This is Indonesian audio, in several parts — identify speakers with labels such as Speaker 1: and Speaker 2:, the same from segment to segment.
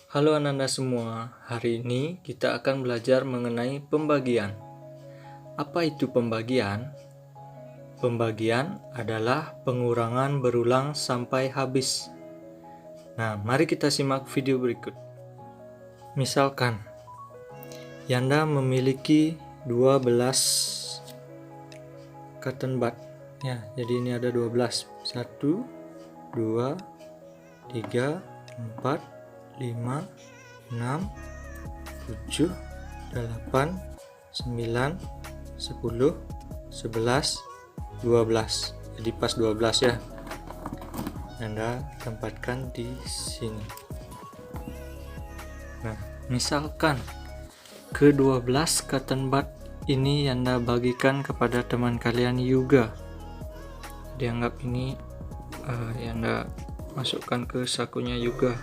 Speaker 1: Halo anak-anak semua, hari ini kita akan belajar mengenai pembagian. Apa itu pembagian? Pembagian adalah pengurangan berulang sampai habis. Nah, mari kita simak video berikut. Misalkan, Yanda memiliki 12 cotton bud. Ya, jadi ini ada 12. 1, 2, 3, 4, 5, 6, 7, 8, 9, 10, 11, 12. Jadi pas 12 ya. Anda tempatkan di sini. Nah, misalkan ke-12 cotton bud ini Anda bagikan kepada teman kalian juga. Dianggap ini Anda masukkan ke sakunya juga.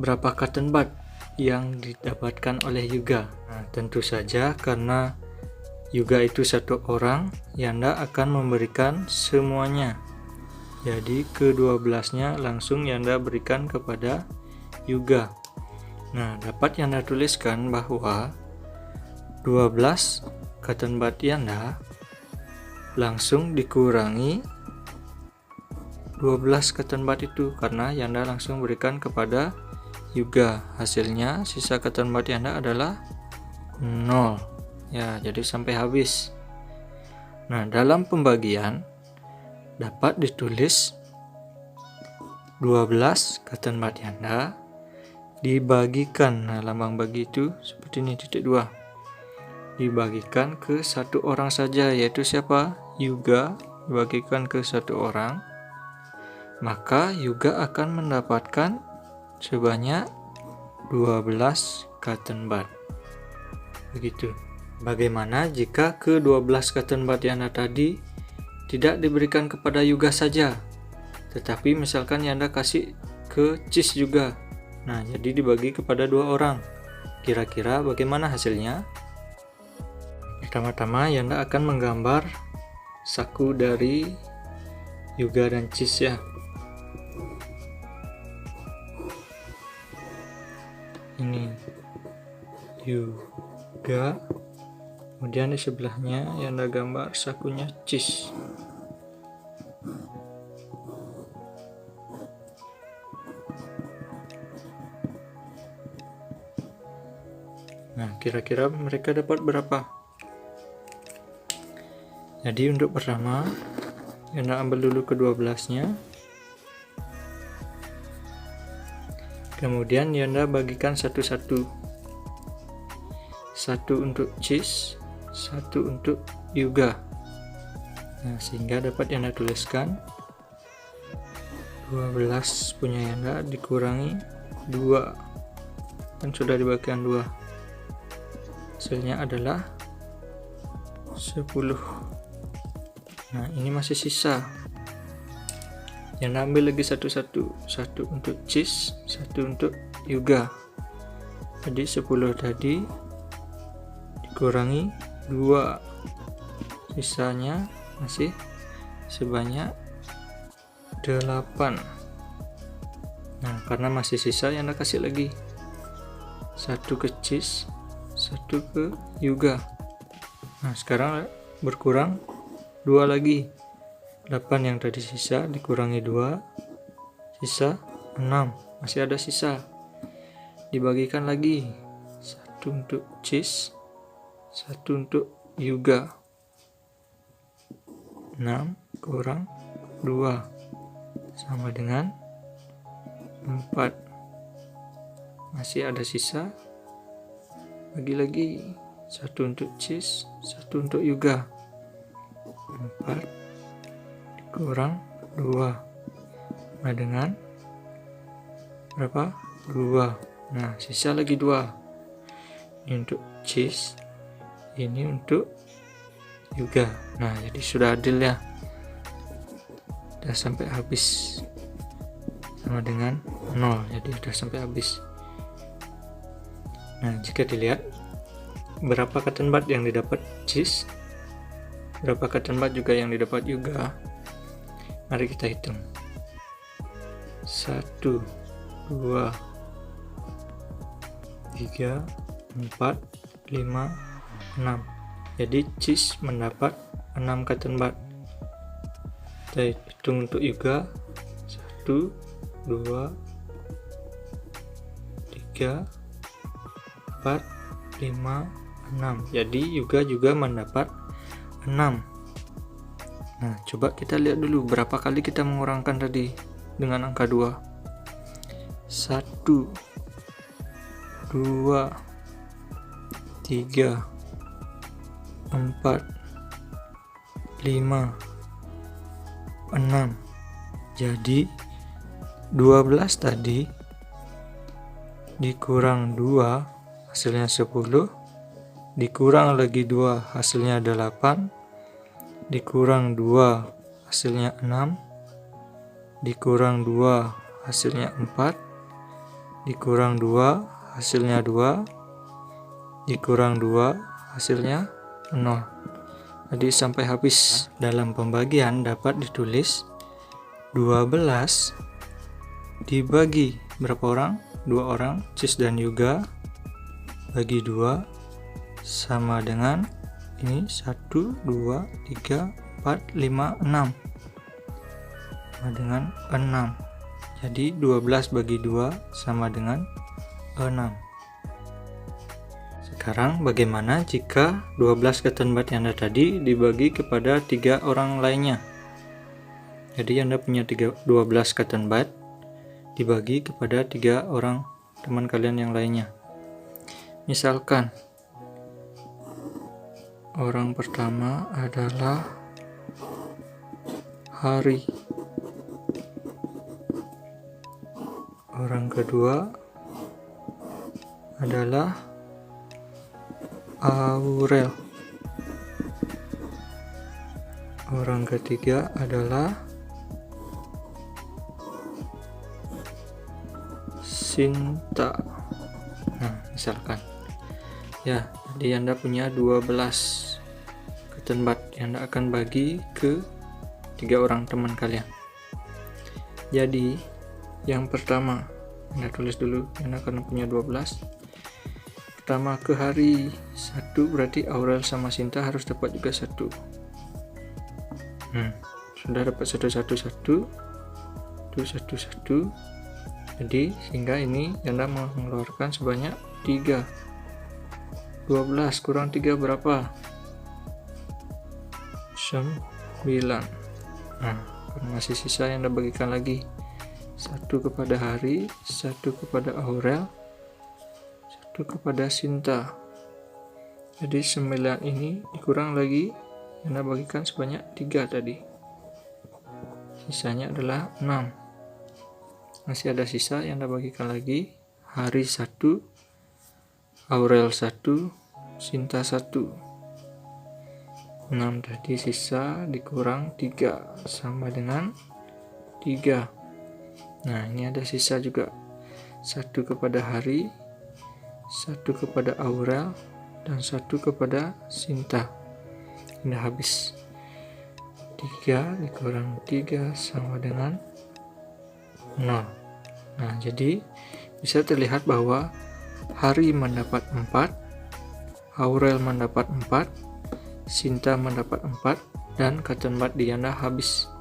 Speaker 1: Berapa cotton bud yang didapatkan oleh Yuga? Nah, tentu saja karena Yuga itu satu orang, Yanda akan memberikan semuanya. Jadi ke-12-nya langsung Yanda berikan kepada Yuga. Nah, dapat Yanda tuliskan bahwa 12 cotton bud Yanda langsung dikurangi 12 cotton bud itu karena Yanda langsung berikan kepada Yuga. Hasilnya sisa cotton bud Yanda adalah 0 ya, jadi sampai habis. Nah, dalam pembagian dapat ditulis 12 cotton bud Yanda dibagikan. Nah, lambang bagi itu seperti ini, titik 2. Dibagikan ke satu orang saja, yaitu siapa? Yuga. Dibagikan ke satu orang, maka Yuga akan mendapatkan sebanyak 12 cotton bud. Begitu. Bagaimana jika ke-12 cotton bud Yanda tadi tidak diberikan kepada Yuga saja, tetapi misalkan Yanda kasih ke Cis juga. Nah, jadi dibagi kepada 2 orang. Kira-kira bagaimana hasilnya? Pertama-tama Yanda akan menggambar saku dari Yuga dan Cis ya. Ini Yuga, kemudian di sebelahnya Yanda gambar sakunya Cis. Nah, kira-kira mereka dapat berapa? Jadi untuk pertama Yanda ambil dulu ke-12-nya, kemudian Yanda bagikan satu-satu. Satu untuk Cis, satu untuk Yuga. Nah, sehingga dapat Yanda tuliskan 12 punya Yanda dikurangi 2. Kan sudah dibagikan 2. Hasilnya adalah 10. Nah, ini masih sisa. Yanda ambil lagi satu-satu. Satu untuk Cis, satu untuk Yuga. Jadi 10 tadi dikurangi 2, sisanya masih sebanyak 8. Nah, karena masih sisa Yanda kasih lagi satu ke Cis, satu ke Yuga. Nah, sekarang berkurang 2 lagi. 8 yang tadi sisa dikurangi 2, sisa 6, masih ada sisa. Dibagikan lagi, satu untuk Cis, satu untuk Yuga. 6 kurang 2 sama dengan 4. Masih ada sisa. Bagi lagi, satu untuk Cis, satu untuk Yuga. 4 kurang 2 sama dengan berapa? 2. Nah, sisa lagi 2. Ini untuk Cis, ini untuk Yuga. Nah, jadi sudah adil ya. Sudah sampai habis. Sama dengan 0. Jadi sudah sampai habis. Nah, jika dilihat berapa cotton bud yang didapat Cis, berapa cotton bud juga yang didapat Yuga, mari kita hitung. 1, 2, 3, 4, 5, 6. Jadi Cis mendapat 6 cotton bud. Kita hitung untuk Yuga. 1, 2, 3, 4, 5, 6. Jadi Yuga juga mendapat 6. Nah, coba kita lihat dulu berapa kali kita mengurangkan tadi dengan angka 2. 1, 2, 3, 4, 5, 6. Jadi 12 tadi dikurang 2 hasilnya 10, dikurang lagi 2 hasilnya 8, dikurang 2 hasilnya 6, dikurang 2 hasilnya 4, dikurang 2 hasilnya 2, dikurang 2 hasilnya 0. Jadi sampai habis. Dalam pembagian dapat ditulis 12 dibagi berapa orang? 2 orang, Cis dan Yuga, bagi 2 sama dengan ini 1, 2, 3, 4, 5, 6 sama dengan 6. Jadi 12 bagi 2 sama dengan 6. Sekarang bagaimana jika 12 cotton bud Yanda tadi dibagi kepada 3 orang lainnya? Jadi Yanda punya 12 cotton bud dibagi kepada 3 orang teman kalian yang lainnya. Misalkan orang pertama adalah Hari, orang kedua adalah Aurel, orang ketiga adalah Sinta. Nah, misalkan ya, jadi Anda punya 12 cotton bud yang Anda akan bagi ke 3 orang teman kalian. Jadi yang pertama Anda tulis dulu, Anda akan punya 12. Pertama ke Hari 1, berarti Aurel sama Sinta harus dapat juga 1. Sudah dapat 1, 1, 1, 1, 1. Jadi sehingga ini Anda mengeluarkan sebanyak 3. 12 kurang 3 berapa? 9. Nah, masih sisa yang Anda bagikan lagi. 1 kepada Hari, 1 kepada Aurel, 1 kepada Sinta. Jadi 9 ini dikurang lagi Anda bagikan sebanyak 3 tadi. Sisanya adalah 6. Masih ada sisa yang Anda bagikan lagi. Hari 1, Aurel 1, Sinta 1. 6 tadi sisa dikurang 3 sama dengan 3. Nah, ini ada sisa juga. 1 kepada Hari, 1 kepada Aurel, dan 1 kepada Sinta. Ini habis. 3 dikurang 3 sama dengan 0. Nah, jadi bisa terlihat bahwa Hari mendapat 4, Aurel mendapat 4, Sinta mendapat 4, dan cotton bud di Yanda habis.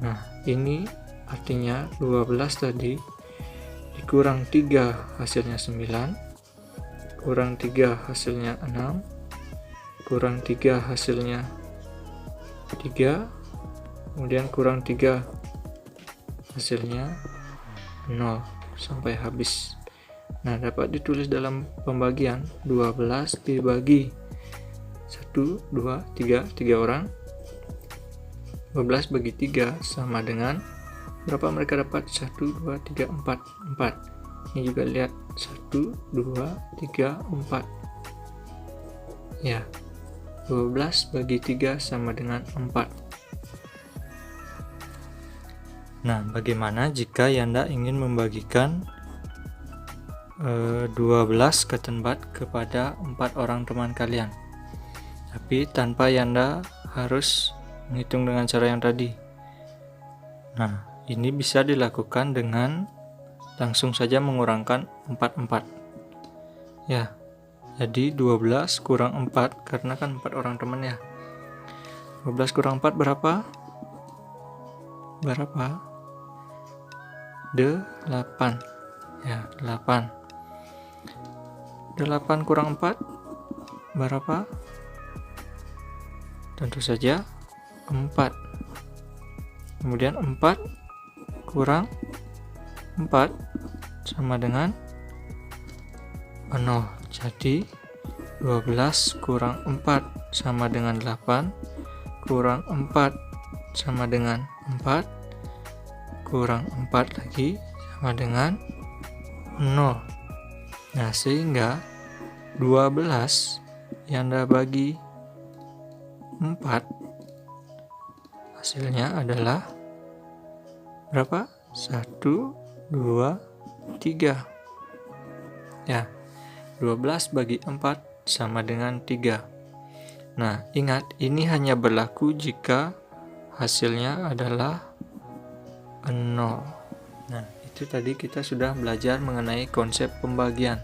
Speaker 1: Nah, ini artinya 12 tadi dikurang 3 hasilnya 9, kurang 3 hasilnya 6, kurang 3 hasilnya 3, kemudian kurang 3 hasilnya 0 sampai habis. Nah, dapat ditulis dalam pembagian 12 dibagi 1, 2, 3 orang. 12 bagi 3 sama dengan berapa mereka dapat? 1, 2, 3, 4. 4. Ini juga lihat 1, 2, 3, 4. Ya, 12 bagi 3 sama dengan 4. Nah, bagaimana jika Yanda ingin membagikan 12 cotton bud kepada 4 orang teman kalian, tapi tanpa Yanda harus menghitung dengan cara yang tadi. Nah, ini bisa dilakukan dengan langsung saja mengurangkan 4 ya. Jadi 12 kurang 4, karena kan 4 orang teman ya. 12 kurang 4 berapa? 8 ya, 8. 8 kurang 4 berapa? Tentu saja 4. Kemudian 4 kurang 4 sama dengan 0. Jadi 12 kurang 4 sama dengan 8, kurang 4 sama dengan 4, kurang 4 lagi sama dengan 0. Nah, sehingga 12 yang Anda bagi 4 hasilnya adalah berapa? 1, 2, 3 ya. 12 bagi 4 sama dengan 3. Nah, ingat, ini hanya berlaku jika hasilnya adalah 0. Nah, itu tadi kita sudah belajar mengenai konsep pembagian.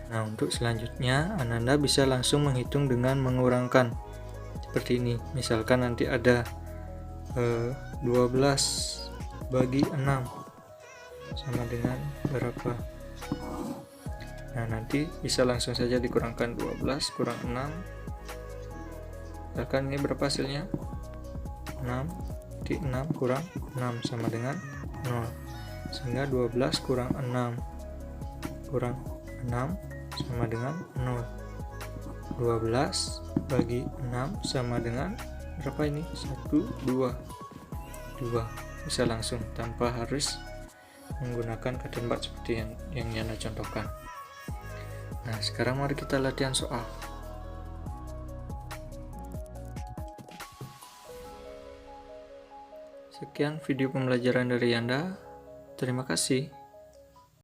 Speaker 1: Nah, untuk selanjutnya Ananda bisa langsung menghitung dengan mengurangkan seperti ini. Misalkan nanti ada 12 bagi 6 sama dengan berapa? Nah, nanti bisa langsung saja dikurangkan 12 kurang 6. Misalkan ini berapa hasilnya? 6. Di 6 kurang 6 sama dengan 0. Sehingga 12 kurang 6 kurang 6 sama dengan 0. 12 bagi 6 sama dengan berapa ini? 1, 2. Bisa langsung tanpa harus menggunakan ketempat seperti yang Yana contohkan. Nah, sekarang mari kita latihan soal. Sekian video pembelajaran dari Anda. Terima kasih.